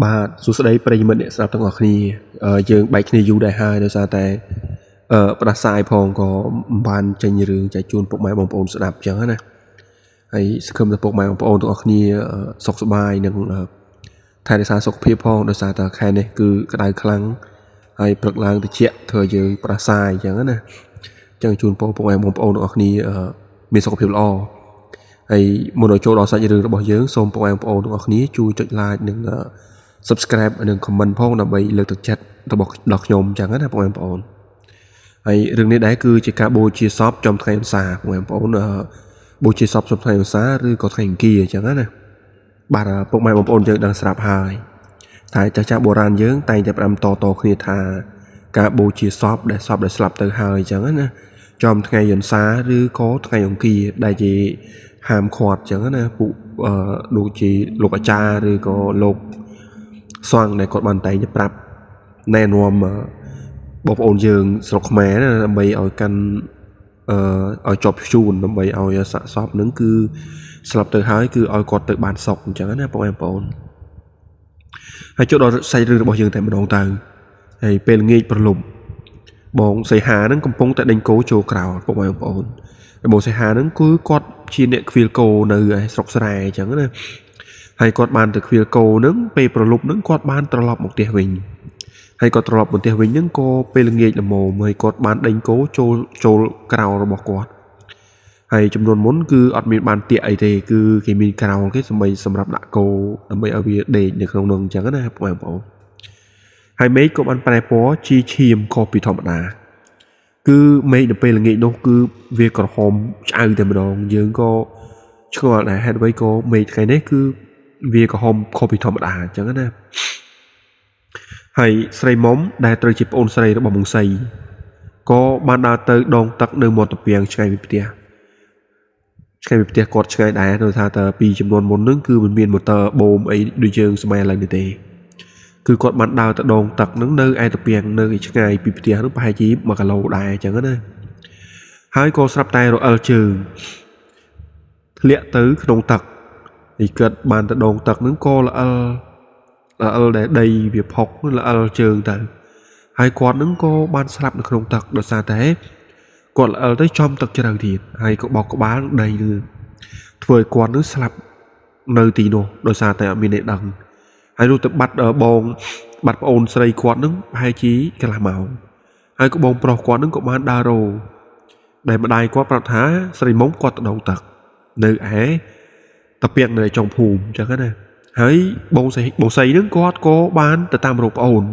បាទសួស្តីប្រិយមិត្តអ្នកស្ដាប់ទាំងអស់គ្នាយើងបែកគ្នាយូរដែរហើយដោយសារតែផ្ដាសាយផងក៏មិនបានចេញរឿងចែកជូនពុកម៉ែបងប្អូនស្ដាប់អញ្ចឹងណាហើយសង្ឃឹមថាពុកម៉ែបងប្អូនទាំងអស់គ្នាសុខសប្បាយនិងថែរក្សាសុខភាពផងដោយសារតែខែនេះគឺក្តៅខ្លាំងហើយព្រឹកឡើងត្រជាក់ធ្វើយើងផ្ដាសាយអញ្ចឹងណាអញ្ចឹងជូនពុកម៉ែបងប្អូនទាំងអស់គ្នាមានសុខភាពល្អហើយមុននឹងចូលដល់សាច់រឿងរបស់យើងសូមពុកម៉ែបងប្អូនទាំងអស់គ្នាជួយចុច like និងsubscribe និង comment ផងដើម្បីលើកទឹកចិត្តរបស់ដល់ខ្ញុំអញ្ចឹងណាបងប្អូនហើយរឿងនេះដែរគឺជាការបូជាសពចំថ្ងៃឧស្សាហ៍បងប្អូនបូជាសពចំថ្ងៃឧស្សាហ៍ឬក៏ថ្ងៃអង្គារអញ្ចឹងណាបាទពុកម៉ែបងប្អូនយើងដឹងស្រាប់ហើយតែចាស់បុរាណយើងតែងតែផ្ដាំតគ្នាថាការបូជាសពដែលស្លាប់ទៅហើយអញ្ចឹងណាចំថ្ងៃឧស្សាហ៍ឬក៏ថ្ងៃអង្គារដែលជាហាមឃាត់អញ្ចឹងណាពួកដូចជាលោកអាចារ្យឬក៏លោកសង្ឃដែលគាត់បានតែងតែប្រាប់ណែនាំបងប្អូនយើងស្រុកខ្មែរណាដើម្បីឲ្យកាន់ឲ្យជាប់ជូនដើម្បីឲ្យសាកសពនឹងគឺស្លាប់ទៅហើយគឺឲ្យគាត់ទៅបានសុខអញ្ចឹងណាបងប្អូនហើយចូលដល់សាច់រឿងរបស់យើងតែម្ដងទៅហើយពេលល្ងាចប្រលប់បងសីហានឹងកំពុងតែដេញគោចូលក្រោលបងប្អូនហើយបងសីហានឹងគឺគាត់ជាអ្នកខ្វៀលគោនៅស្រុកស្រែអញ្ចឹងណាហើយគាត់បានទៅខ្វៀលគោនឹងពេលប្រលប់នឹងគាត់បានត្រឡប់មកផ្ទះវិញហើយគាត់ត្រឡប់មកផ្ទះវិញហ្នឹងក៏ពេលល្ងាចល្មមហើយគាត់បានដេញគោចូលក្រោលរបស់គាត់ហើយចំនួនមុនគឺអត់មានបានទាក់អីទេគឺគេមានក្រោលគេសម្រាប់ដាក់គោដើម្បីឲ្យវាដេកនៅក្នុងនោះអញ្ចឹងណាបងប្អូនហើយមេឃក៏បានប្រែពណ៌ជាឈាមខុសពីធម្មតាគឺមេឃនៅពេលល្ងាចនោះគឺវាក្រហមឆ្អៅតែម្ដងយើងក៏ឆ្ងល់ដែរហេតុអ្វីក៏មេឃថ្ងៃនេះគឺវាក្រហមខុសពីធម្មតាអញ្ចឹងណាហើយស្រីមុំដែលត្រូវជាប្អូនស្រីរបស់មុងសីក៏បានដើរទៅដងទឹកនៅមាត់ត្រពាំងឆ្ងាយពីផ្ទះគាត់ឆ្ងាយដែរដោយថាតើពីចំនួនមុននឹងគឺមិនមានម៉ូទ័របូមអីដូចយើងសម័យឥឡូវនេះទេគឺគាត់បានដើរទៅដងទឹកនឹងនៅឯត្រពាំងនៅឆ្ងាយពីផ្ទះនោះប្រហែលជា1គីឡូដែរអញ្ចឹងណាហើយក៏ស្រាប់តែរអិលជើងធ្លាក់ទៅក្នុងទឹកហើយគាត់បានទៅដងទឹកនឹងក៏ល្អិលដែលដីវាផុកល្អិលជើងទៅហើយគាត់នឹងក៏បានស្លាប់នៅក្នុងទឹកដោយសារតែគាត់ល្អិលទៅចំទឹកជ្រៅទៀតហើយក៏បោកក្បាលដីនឹងធ្វើឲ្យគាត់នឹងស្លាប់នៅទីនោះដោយសារតែអត់មានអ្នកដឹងហើយនោះទៅបាត់ប្អូនស្រីគាត់នឹងប្រហែលជាកន្លះម៉ោងហើយក៏បងប្រុសគាត់នឹងក៏បានដើររោដែលម្ដាយគាត់ប្រាប់ថាស្រីមុំគាត់ទៅដងទឹកនៅឯតាពាំងនៅចុងភូមិអញ្ចឹងណាហើយបងសីនឹងគាត់ក៏បានទៅតាមរកប្អូន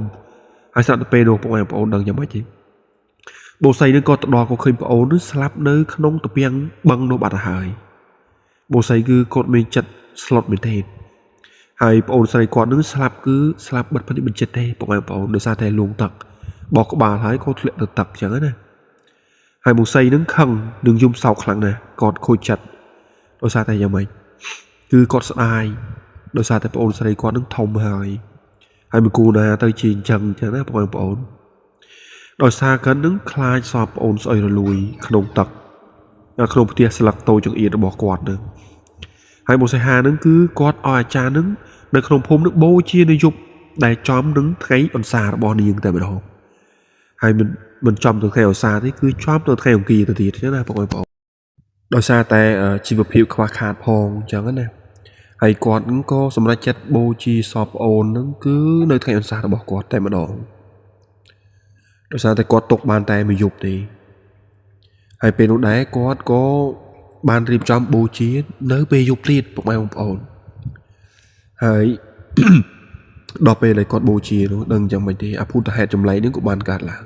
ហើយស្រាប់តែពេលនោះបងប្អូនដឹងយ៉ាងម៉េចទេបងសីនឹងក៏ទៅដល់ក៏ឃើញប្អូននឹងស្លាប់នៅក្នុងតាពាំងបឹងនោះបាត់ទៅហើយបងសីគឺគាត់មានចិត្តស្លុតមែនទេហើយប្អូនស្រីគាត់នឹងស្លាប់បិទភ្នែកបញ្ចិតទេបងប្អូនដោយសារតែលងទឹកបោះក្បាលហើយក៏ធ្លាក់ទៅទឹកអញ្ចឹងណាហើយបងសីនឹងខឹងនឹងយំសោកខ្លាំងណាស់គាត់ខូចចិត្តដោយសារតែយ៉ាងម៉េចគឺគាត់ស្ដាយដោយសារតែប្អូនស្រីគាត់នឹងធំហើយមិនគួរណាទៅជាអញ្ចឹងណាបងប្អូនដោយសារគាត់នឹងខ្លាចសពប្អូនស្អុយរលួយក្នុងទឹកក្នុងផ្ទះស្លឹកតូចចង្អៀតរបស់គាត់នឹងហើយបងសីហានឹងគឺគាត់ឲ្យអាចារ្យនឹងនៅក្នុងភូមិនឹងបូជានៅយប់ដែលចំនឹងថ្ងៃអន្សារបស់នាងតែម្ដងហើយមិនចំទៅថ្ងៃអន្សាទេគឺចំទៅថ្ងៃអង្គារទៅទៀតណាបងប្អូនដោយសារតែជីវភាពខ្វះខាតផងអញ្ចឹងណាហើយគាត់នឹងក៏សម្រេចចិត្តបូជាសពប្អូននឹងគឺនៅថ្ងៃអន្សារបស់គាត់តែម្ដងដោយសារតែគាត់ទុកបានតែមួយយប់ទេហើយពេលនោះដែរគាត់ក៏បានរៀបចំបូជានៅពេលយប់ទៀតពុកម៉ែបងប្អូនហើយដល់ពេលដែលគាត់បូជានោះដឹងយ៉ាងម៉េចទេអភូតហេតុចម្លែកនេះក៏បានកើតឡើង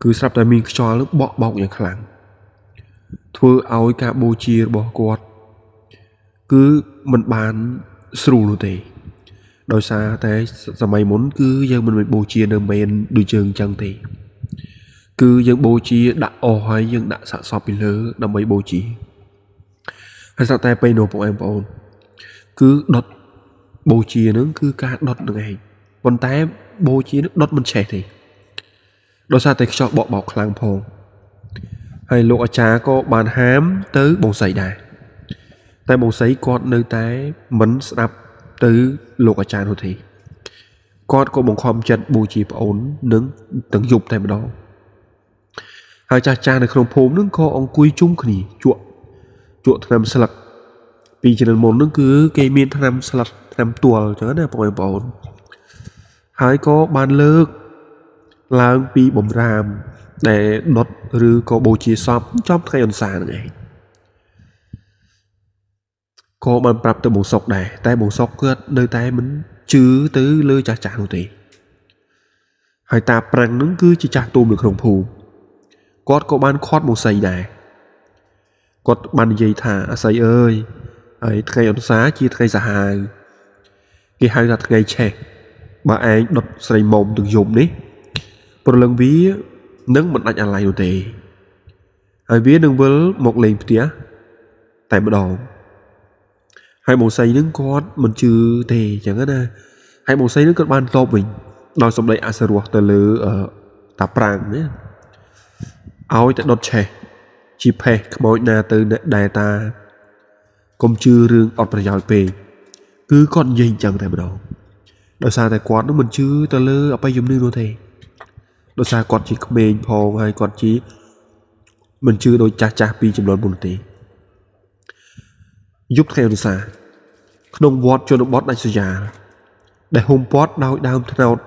គឺស្រាប់តែមានខ្យល់បក់បោកយ៉ាងខ្លាំងធ្វើឲ្យការបូជារបស់គាត់គឺមិនបានស្រួលនោះទេដោយសារតែសម័យមុនគឺយើងមិនបូជានៅមែនដូចយើងអញ្ចឹងទេគឺយើងបូជាដាក់អស់ហើយយើងដាក់សាកសពពីលើដើម្បីបូជាហើយស្រាប់តែពេលនោះបងប្អូនគឺដុតបូជានឹងគឺការដុតនឹងឯងប៉ុន្តែបូជានឹងដុតមិនឆេះទេដោយសារតែខ្យល់បក់បោកខ្លាំងផងហើយលោកអាចារ្យក៏បានហាមទៅបងសីដែរតែបងសីគាត់នៅតែមិនស្ដាប់ tới lục ở cha nó thì con có một khom chặt bù chỉ ổn nướng từng dục tại đó hai cha này không phốm nướng có ông cùi chung khỉ chuột tham sặc vì chỉ cần một nướng cứ cây miên tham sặc tham tuột cho nó bồi bổn hai có ban lơ lang pi bầm ram để đốt rư có bù chỉ xóm trong thay ẩn xà này có bàn pรับtừ bộ sọc này tay bộ sọc cứ nơi tay mình chứ tới lơi chả chả đâu thì hai ta prang nó cứ chỉ chả tôm được không phù có ban khót một sầy này có ban dây thả sầy ơi ấy ngày ẩn xá chia ngày giả hà cái hai là ngày trẻ bà anh đốt sầy mồm được dùng đấy một lần ví nâng một anh lại đâu thì hai ví đừng với một lần tía tại một đầu hai màu xanh nước con mình chưa thì chẳng hết nè hai màu xanh nước con ban to mình đòi xong đây Asaruah từ lứa ở tạp ràng nhé áo tại đốt chè chỉ phê mỗi nhà từ đại ta công chưa rương ọt phải giỏi về cứ con dây chẳng tại đâu đòi xa tại quán nó mình chưa từ lứa ở bây giờ nữa thì đòi xa con chỉ mình phong hay con chỉ mình chưa đôi cha pi chấm đón một tí giúp theo được xa nông vót cho nó bót đại sư già để hôm bót đau đau thế nào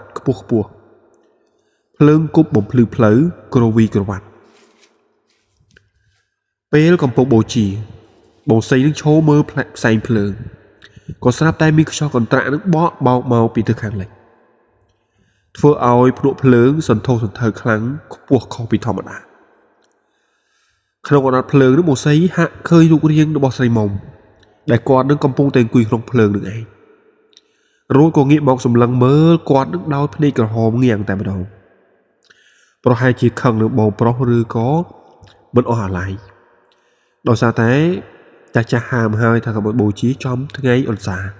bùa lưng cúp bổng lư phứ crovi crovat bê còn bộ chỉ bộ xây nước chố mơ xanh phượng có sắp tay mi cho còn trả nước bó bao màu bị thực hàng lệch phơ oi độ phượng sần thô sần thờ kháng buộc khó bị thòm đá không còn đặt phượng nước bộ xây hạ khơi lục riêng nó bỏ xây mỏng đại quan nước công pung tên quỳ không phượng được ấy rồi có nghĩa bọc sầm lăng mơ quan nước đau phê cả hòm nghiêng tại bắt đầu pro hai chỉ khăng được bầu pro rư có vẫn ở lại đòi xa thế cha hàm hơi thằng một bố trí trong ngay ổn xá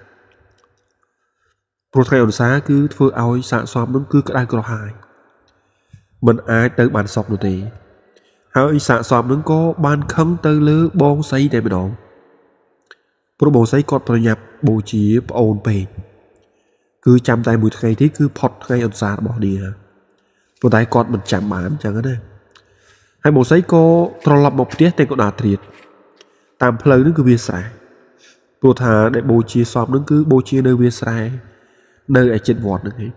pro thay ổn xá cứ phơi áo xạ xóm nó cứ cái có hai mình ai tới bàn sọc nữa thì hơi xạ xóm nó có ban khăng tới lứa bong xây để mà đó pro bong xây còn pro nhập bố trí ổn bền cứ chăm tay một ngày thế cứ phọt ngay ổn xá bỏ đi hả pro tay con mình chạm bán chẳng hết hai bố xây có trò lập một tiết tên có đà thiệt tam phơi nó cứ viên sải pro thà để bố trí xóm nó cứ bố trí nơi viên sải nơi ở trên vọt nữa ấy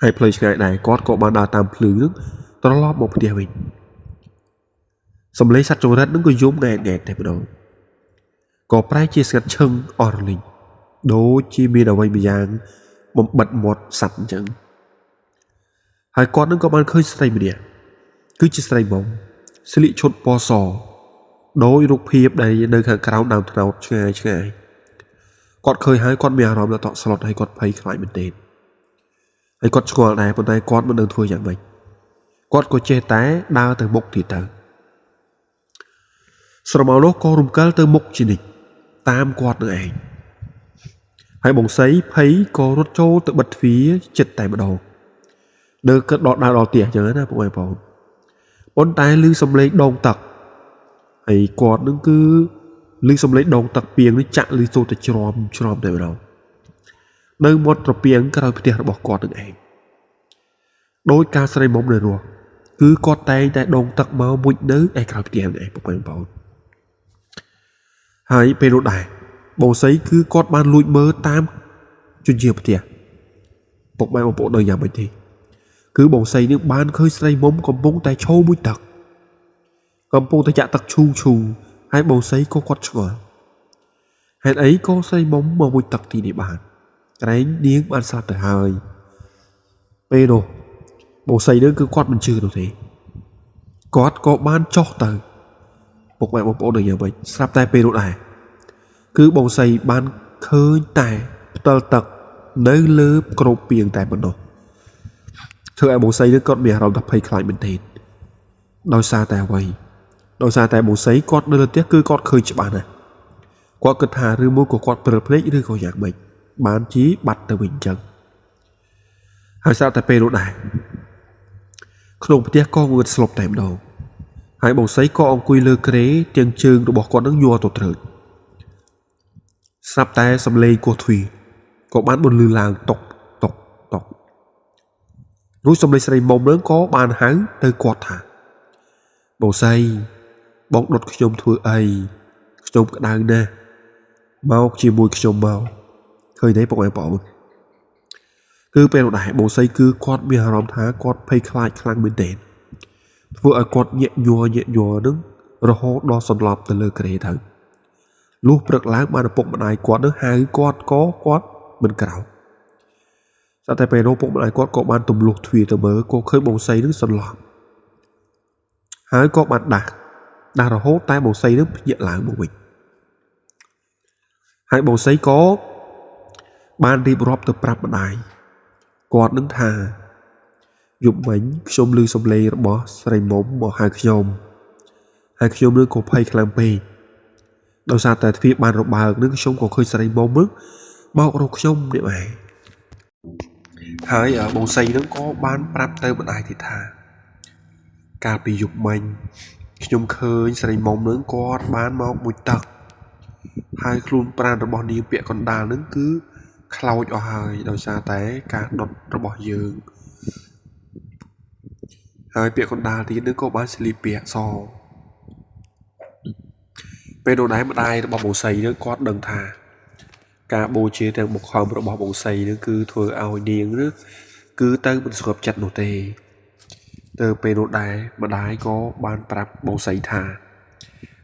hai phơi ngày này có ban đà tam phơi nước trò lập một tiết mình xong lấy sắt trong đất nó cứ giống ngày ngày thế đâu có prai chia sẻ chân orling đố chi mi đầu vay bị giang một bật một sạch chẳng hai con nó có ban khơi say mình cứ chỉ say bóng xử lý chốt po sò đối rục hiệp đây nơi hàng cáo nào nào ngày con khơi hai con mèo nó là tọt slot hay con pay lại mình tên hay con squall này con tay con mình đang thua dạng vậy con có che té đau từ mục thì tới sau đó nó có rung cá từ mục chỉ định tam quạt nữa ấy hai bóng sấy thấy có rốt trâu tự bật phía chật tại bắt đầu đưa cất đọt đào đỏ tỉa nhớ nè bộ bài bốn tay lư xong lấy đòn tặc hay quạt nó cứ lư xong lấy đòn tặc pieng nó chặn lư xô tới chrom tại bắt đầu nơi một trò pieng cái đầu phía bỏ quạt được ấy đôi ca sợi bóng này rồi cứ có tay tại đòn tặc máu mũi nứ ai cao phía này bộ bài hai bê đô đài bộ sấy cứ cót ban lụi mơ tam cho nhiều tiệt bộ mai một bộ đời nhà mình thì cứ bộ sấy nước ban khơi say mông còn bông tay trâu mũi tặc còn bông tay chạ tặc chu hai bộ sấy có quát ngờ hẹn ấy có say mông mà mũi tặc thì để bàn cái điếng ban sao tới hơi bê đồ bộ sấy nữa cứ quát mình chưa đâu thế quát có ban cho tờ một mẹ một bộ đời nhà mình sắp tay bê đồ đài cứ bông xây ban khơi tài tơ tật nơi lớp cổ piền tại bên đó thưa ai bông xây đứa con mẹเราđập hay lại mình thịt đôi xa tài vậy đôi xa tài bông xây con nơi lần tiếc cứ con khơi cho bạn này qua cực hà rư môi của con bờ plek rư của dạng mình bán chí bạch từ bình chân hai sao tại bê đồ đài không tiếc con vượt sụp tại đầu hai bông xây có ông quy lơ kế tiếng chương rồi bỏ con nước nhua tột thử sắp tay xâm lê của thủy có bán buồn lư làng tộc rút xong lấy sợi mông lớn có bàn hái tới quạt thả bầu say bóng đột nhôm thưa ấy nhôm cả đang nè mau chỉ mùi nhôm mau khơi đấy bọc em bỏ cứ bên đại bầu say cứ quạt mi hà róm thá quạt pay khai khang bên đèn vừa ở quạt nhẹ nhùa đứng rồi hốt đo sồn lọp từ lơ kề thằng lúc bật láng mà bụng bên này quạt đứng hai quạt có quạt bên cào sao tại bên bụng bên này quạt có ban tùm lục thủy từ bờ cô khơi bầu say đứng sồn lọp hai có bạn đà rồi hốt tay bầu say đứng nhẹ láng một mình hai bầu say có ban đi bọp từ prap bên này quạt đứng thà dụng bánh xôm lư xôm lê bỏ sợi móng bỏ hai nhôm nước có pay khang pay đâu xa tại phía bàn rộng bờ nước sông có khơi sợi móng nước bao rộng nhôm để mà hai ở bầu say nó có ban prap tới bên này thì thà cà bị dụng bánh nhôm khơi sợi móng nước có bán máu mùi tật hai khuôn pran rồi bỏ đi bịa con đà nước cứ khlau cho hai đâu xa té cả đọt rồi bỏ giường hai bịa con đà thì nước có bán xử lý bịa so bên đồ đáy mà đai bỏ bầu xầy nó có đằng thà cả bồ chế theo một hòm rồi bỏ bầu xầy nó cứ thôi ao điên nước cứ tới mình sụp chặt nổ tê từ bên đồ đáy mà đáy có bán prap bầu xầy thà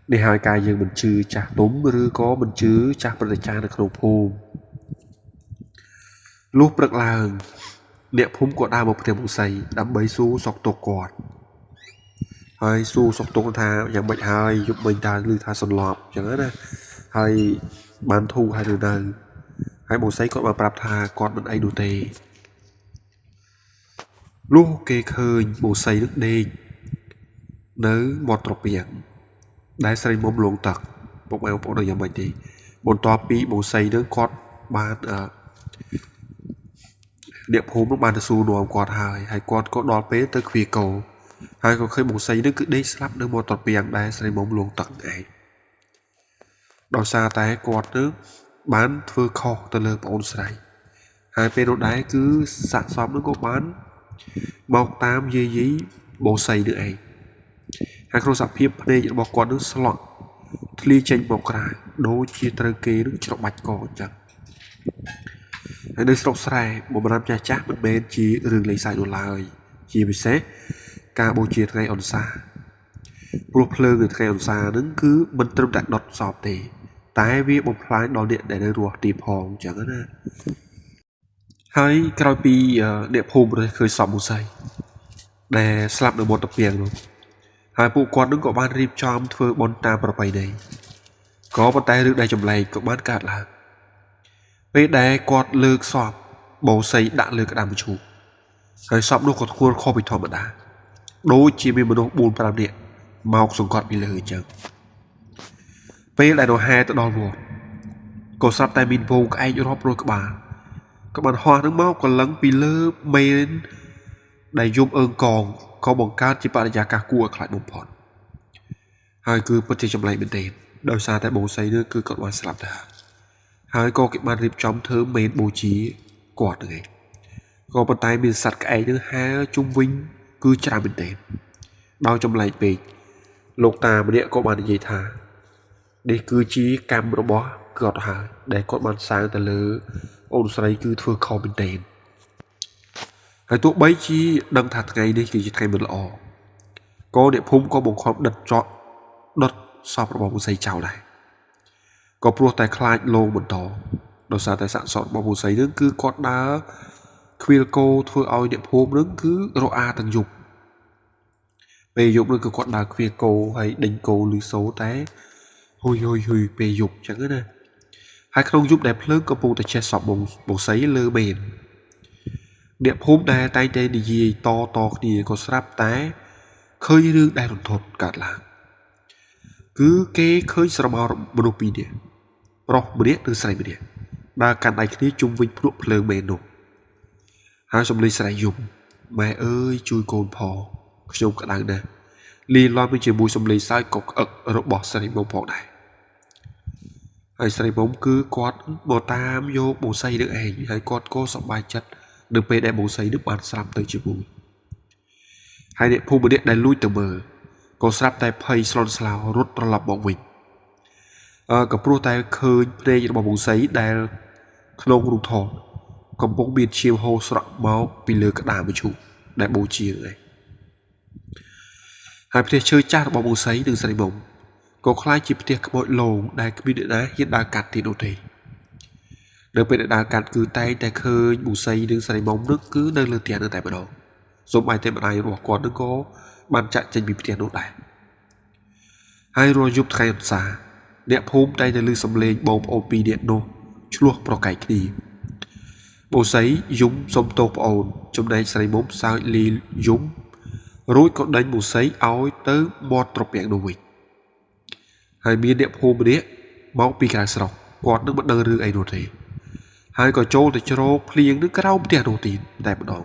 để hai cái dương mình chư chặt túm rư có mình chứ chặt bên cha được nộp hù lúc bật làng niệm phúng của đa một thêm bầu xầy đắm bấy xu sọc tổ quạt hai xu sọc tổ thà dạng bệnh hai giúp mình ta lưu tha sồn lọp chẳng hết hai bán thu hai đường đời hai bầu xấy còn mà prap thà còn bên ấy đồ tê lúc kê khơi bầu xấy nước đê nớ một trọc biển đáy sợi mông luồng tật bọc eo bọc đời dạng bệnh thì một toa pi bầu xấy nước con bán ở niệm phúng nó bán xu đồ quạt hai con có đo pế tới phía cầu hai con khơi bầu xấy nước cứ đi slap nước một trọc biển đáy sợi mông luồng tật này đo xa té quạt nước bán phơ kho từ lơ bọn sấy hai bên độ đáy cứ sạn xóm nó có bán mọc tam dây dí bầu xấy nữa ấy hai con sạp hiếp đây những bọc quạt nước slot ly chênh bọc ra đôi chia trơ kê nước chọc bạch cỏ chẳng hai nơi slot sài một năm cha chắc bên bên chỉ rừng lấy xài đồ lời chỉ bị xế cả bầu chia ngay on xa bột phơ người ngay on xa đứng cứ mình tâm đặt đọt sọp thì tái viết một phái đo điện để nơi ruột tìm hòn chẳng hết hai cái pi điện hôm rồi khơi sọp một giây để slap được một tập tiền luôn hai bộ quạt đứng có ban rịp cho thưa bon tam vào bài này có bàn tay được đây chồng này có bán cạt là về đây quạt lược sọp bầu xây đã lược đàm chủ hai sọp nó còn khuôn kho bị thò mà đá đôi chỉ mình một buồn làm điện màu xuống quạt bị lừa chẳng về lại đồ hai tự đo vuột có sắp tay mình vô cái anh rót rồi các bạn hoa nước máu còn lắng bị lơ men đầy zoom ơn còn có bằng cát chỉ bạn giá cả cua lại một phần hai cứ bất chế trong lại bên đèn đời xa tại bầu xây nữa cứ cận hoàn sạp đã hai có cái bàn rịp trong thơ mến bố trí quạt này có bàn tay mình sạch cái nữa hai trung vinh cứ trả bên đèn bao trong lại về lục tà mà địa có bàn gì thà để cứ chí cam nó bó gọt hà để có bàn sáng tại lỡ ôn xoay cứ thưa kho bên đèn hai tụi bấy chi đăng thật ngay đi thì thay mình lọ có địa phúng có một khóm đật chọn đật sọp vào một giây chào này có pro tài khai lô một đó đầu xa tài sản sọt vào một giây nữa cứ con đá khuyên cô thưa oi địa phúng nữa cứ rô a tầng dục về dục nữa cứ con đá khuyên cô hay đánh cô lưu số té hôi về dục chẳng hết nè hai không giúp đẹp lớn có bộ tài che sọp một giấy lơ bền điệp hôm nay tay đây đi gì to thì có sáp té khơi rương đại đồn thột cả là cứ cái khơi sờ màu bột bì địa rồi bì địa từ sài bì địa đa cản đại khí chung vinh phụ lơ bền nổ hai xong lấy sài dùng mẹ ơi chui cồn phò dùng cả đằng nè li loan với chiều mùi xong lấy sai cọc ực ở độ bỏ sài mông phò này ហើយស្រីមុំគឺគាត់មកតាមយកបូស័យនឹងឯងហើយគាត់ក៏សប្បាយចិត្តនៅពេលដែលបូស័យនឹងបានស្លាប់ទៅជាមួយហើយអ្នកភូមិម្នាក់ដែលលួចទៅមើលក៏ស្រាប់តែភ័យស្លន់ស្លោរត់ត្រឡប់មកវិញក៏ព្រោះតែឃើញភ្នែករបស់បូស័យដែលក្នុងរូងថតកំពុងមានឈាមហូរស្រក់មកពីលើក្តារមឈូសដែលបូជានឹងឯងហើយផ្ទះឈើចាស់របស់បូស័យនិងស្រីមុំក៏คล้ายជាផ្ទះខ្មោចលងដែលគ្មានអ្នកណាហ៊ានដើរកាត់ទៀតនោះទេនៅពេលដែលដើរកាត់គឺតែងតែឃើញប៊ូស័យនិងស្រីមុំនោះគឺនៅលើផ្ទះនោះតែម្ដងសូម្បីតែម្ដាយរបស់គាត់នោះក៏បានចាក់ចេញពីផ្ទះនោះដែរហើយរាល់យប់ថ្ងៃអន្សាអ្នកភូមិតែងតែឮសំឡេងបងប្អូនពីរនាក់នោះឆ្លោះប្រកែកគ្នាប៊ូស័យយំសុំទោសប្អូនចំណែកស្រីមុំសើចលីយំរួចក៏ដេញប៊ូស័យឲ្យទៅមាត់ត្រពាំងនោះវិញហើយមានអ្នកភូមិម្នាក់មកពីក្រៅស្រុកគាត់នឹងមិនដឹងរឿងអីនោះទេហើយក៏ចូលទៅជ្រោកភ្លៀងនឹងក្រោមផ្ទះនោះទៀតតែម្ដង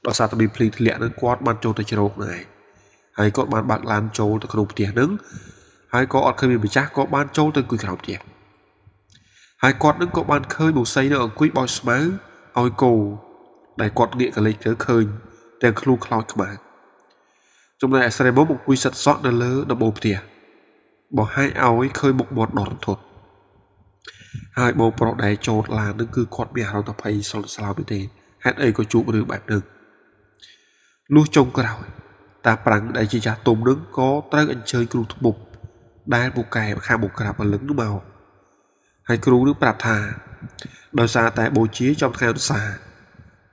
ដោយសារតែមានភ្លៀងធ្លាក់នឹងគាត់បានចូលទៅជ្រោកហ្នឹងឯងហើយគាត់បានបើកឡានចូលទៅក្នុងផ្ទះហ្នឹងហើយក៏អត់ឃើញមានម្ចាស់ក៏បានចូលទៅអង្គុយក្រោមផ្ទះហើយគាត់នឹងក៏បានឃើញប៊ូស័យនៅអង្គុយបោចស្មៅឲ្យគោដែលគាត់ងាកកលេចទៅឃើញទាំងខ្លួនខ្លោចខ្មៅចំណែកស្រីមុំអង្គុយសិតសក់នៅលើដំបូលផ្ទះបង្ហាញឲ្យឃើញមុខមាត់ដ៏រន្ធត់ហើយបងប្រុសដែលចូលឡាននឹងគឺគាត់មានអារម្មណ៍ថាភ័យស្លន់ស្លោទៅទេហេតុអីក៏ជួបរឿងបែបហ្នឹងលុះចុងក្រោយតាប្រាំងដែលជាចាស់ទុំនឹងក៏ត្រូវអញ្ជើញគ្រូធ្មប់ដែលពូកែខាងបុកក្រាបអលឹងនោះមកហើយគ្រូនឹងប្រាប់ថាដោយសារតែបូជាចំថ្ងៃអន្សា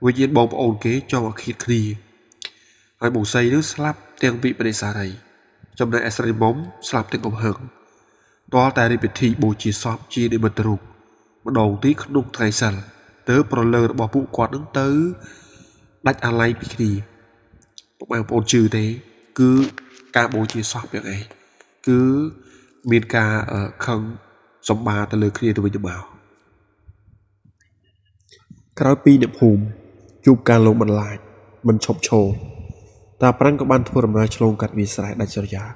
វិញ្ញាណបងប្អូនគេចង់ឲ្យឃាតគ្នាហើយបូស័យនឹងស្លាប់ទាំងពីបដិសារីចំណែកស្រីមុំស្លាប់ទាំងកំហឹងទាល់តែរៀបពិធីបូជាសពជានិមិត្តរូបម្ដងទីក្នុងថ្ងៃសិលទើបប្រលើរបស់ពួកគាត់នឹងទៅដាច់អាល័យពីគ្នាបងប្អូនជឿទេគឺការបូជាសពយ៉ាងឯងគឺមានការខឹងសម្បាទៅលើគ្នាទៅវិញទៅមកក្រោយពីអ្នកភូមិជួបការលងបន្លាចមិនឈប់ឈរតាប្រាំងក៏បានធ្វើដំណើរឆ្លងកាត់វាលស្រែដាច់ស្រយាល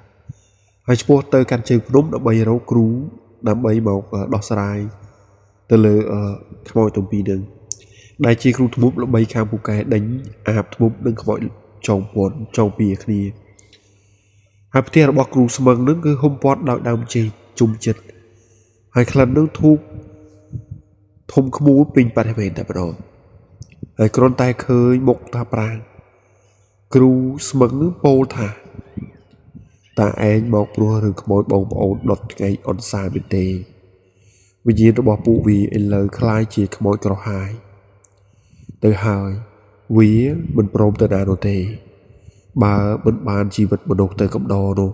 ហើយឆ្ពោះទៅកាន់ជើងភ្នំដើម្បីរកគ្រូដើម្បីមកដោះស្រាយទៅលើខ្មោចទាំងពីរនឹងដែលជាគ្រូធ្មប់ល្បីខាងពូកែដេញអាបធ្មប់និងខ្មោចចងពន់ចងពីគ្នាហើយផ្ទះរបស់គ្រូស្មឹងនឹងគឺហុំព័ទ្ធដោយដើមចេកជុំចិត្តហើយក្លិននឹងធូបធំខ្មូលពេញបរិវេណតែម្ដងហើយគ្រាន់តែឃើញមុខតាប្រាំងគ្រូស្មឹងនឹងពោលថាតាឯងមកព្រោះរឿងខ្មោចបងប្អូនដុតថ្ងៃអនសាមែនទេវិញ្ញាណរបស់ពួកវាឥឡូវคล้ายជាខ្មោចក្រហាយទៅហើយវាមិនព្រមទៅណានោះទេបើមិនបានជីវិតមនុស្សទៅកំដរនោះ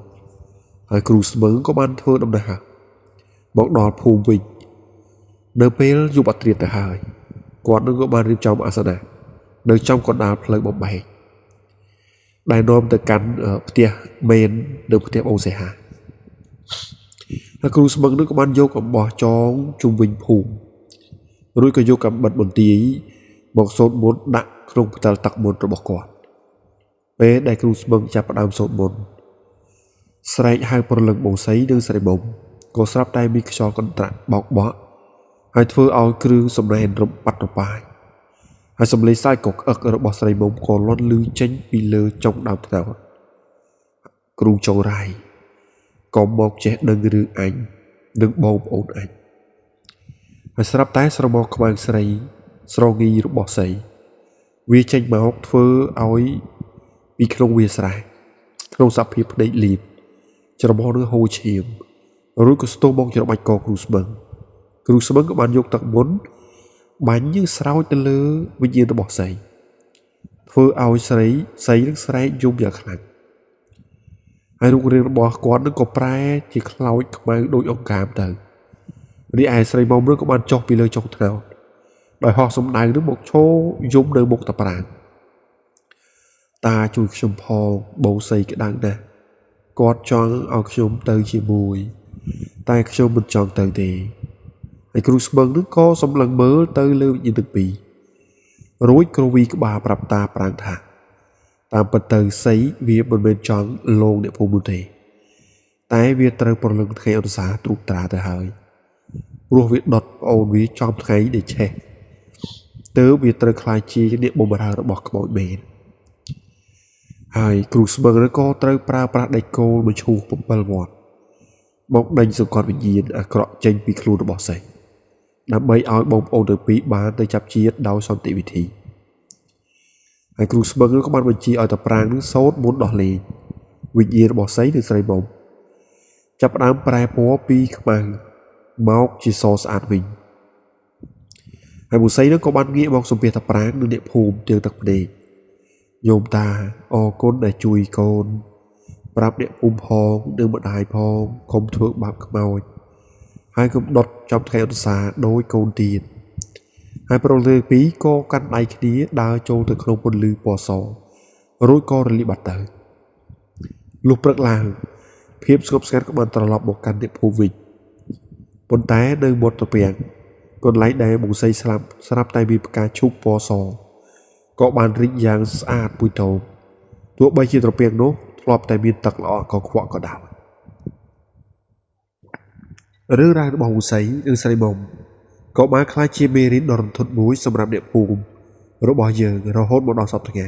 ហើយគ្រូស្មឹងក៏បានធ្វើដំណើរមកដល់ភូមិវិញនៅពេលយប់អត្រាទៅហើយគាត់នឹងក៏បានរៀបចំអាសនៈនៅចំកណ្ដាលផ្លូវបំបែកដែលនាំទៅកាន់ផ្ទះមេននៅផ្ទះបងសេហាហើយគ្រូស្មឹងនឹងក៏បានយកអំបោះចងជុំវិញភូមិរួចក៏យកកាំបិតបន្ទាយមកសូត្រមន្តដាក់ក្នុងផ្តិលទឹកមន្តរបស់គាត់ពេលដែលគ្រូស្មឹងចាប់ផ្ដើមសូត្រមន្តស្រែកហៅប្រលឹងបងសីនិងស្រីមុំក៏ស្រាប់តែមានខ្យល់កន្ត្រាក់បោកបក់ហើយធ្វើឲ្យគ្រឿងសំណែនរំបាត់របាយហើយសំឡេងសាយក៏ក្អឹករបស់ស្រីមុំក៏លាន់លឺចេញពីលើចុងដើមត្នោតគ្រូចងរៃក៏មកចេះដឹងរឿងអញនិងបងប្អូនអញហើយស្រាប់តែស្រមោលខ្វាងស្រីស្រងីរបស់ស្រីវាចេញមកធ្វើឲ្យពីក្នុងវាស្រែក្នុងសភាពភ្នែកលៀបច្រមុះនឹងហូរឈាមរួចក៏ស្ទោមកច្របាច់កគ្រូស្មឹងក៏បានយកទឹកមុនបាញ់យើងស្រោចទៅលើវិញ្ញាណរបស់ស្រីធ្វើឲ្យស្រីនឹងស្រែកយំយ៉ាងខ្លាំងហើយរូបរាងរបស់គាត់នឹងក៏ប្រែជាខ្លោចខ្មៅដូចអង្កាមទៅរីឯស្រីមុំនឹងក៏បានចុះពីលើចុងថ្នោតដោយហោះសំដៅនឹងមកឈរយំនៅមុខតាប្រាំងតាជួយខ្ញុំផងបងស្រីក្តៅណាស់គាត់ចង់ឲ្យខ្ញុំទៅជាមួយតែខ្ញុំមិនចង់ទៅទេហើយគ្រូស្មឹងនឹងក៏សម្លឹងមើលទៅលើវិញ្ញាណទាំងពីររួចគ្រូវីក្បាលប្រាប់តាប្រាំងថាតាមពិតទៅសីវាមិនមែនចង់លងអ្នកភូមិនោះទេតែវាត្រូវប្រលឹងថ្ងៃអនុសាត្រួតត្រាទៅហើយ ព្រោះវាដុតប្អូនវាចំថ្ងៃដែលឆេះទើបវាត្រូវខ្លាចជាអ្នកបម្រើរបស់ក្បូចមែនហើយគ្រូស្មឹងក៏ត្រូវប្រើប្រាស់ដេចគោលបញ្ឈូស7វត្តមកដេញសង្កត់វិញ្ញាណអាក្រក់ចេញពីខ្លួនរបស់សេះដើម្បីឲ្យបងប្អូនទាំងពីរបានទៅចាប់ជាតិដោយសន្តិវិធីហើយគ្រូស្មឹងក៏បានបញ្ជាឲ្យតាប្រាងនឹងសូត្រមុនដោះលែងវិញ្ញាណរបស់សេះនិងស្រីមុំចាប់ផ្ដើមប្រែពណ៌ពីខ្មៅមកជាសស្អាតវិញហើយមុស័យនឹងក៏បានងាកមកសំពះតាប្រាងនិងអ្នកភូមិទាំងទឹកភ្នែកញោមតាអរគុណដែលជួយកូនប្រាប់អ្នកភូមិផងនិងម្ដាយផងកុំធ្វើបាបខ្មោចហើយកុំដុតចំថ្ងៃអន្សាដោយកូនទៀតហើយប្រុសទាំងពីរក៏កាន់ដៃគ្នាដើរចូលទៅក្នុងពន្លឺពណ៌សរួចក៏រលាបបាត់ទៅលុះព្រឹកឡើងភាពស្ងប់ស្ងាត់ក៏បានត្រឡប់មកកាន់អ្នកភូមិវិញប៉ុន្តែនៅមាត់ត្រពាំងកន្លែងដែលមុស័យស្រាប់តែមានផ្កាឈូកពណ៌សក៏បានរីកយ៉ាងស្អាតមួយតោមទោះបីជាត្រពាំងនោះធ្លាប់តែមានទឹកល្អកខ្វក់ក៏ដោយរឿងរ៉ាវរបស់មុស័យនិងស្រីមុំក៏បានក្លាយជាមេរៀនដ៏រន្ធត់មួយសម្រាប់អ្នកភូមិរបស់យើងរហូតមកដល់សប្តាហ៍ថ្ងៃ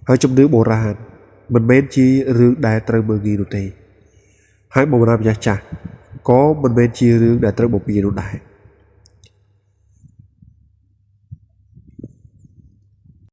ហើយជំនឿបុរាណមិនមែនជារឿងដែលត្រូវមើលងាយនោះទេហើយបម្រើម្ចាស់ចាស់ក៏មិនមែនជារឿងដែលត្រូវបំពេញនោះដែរ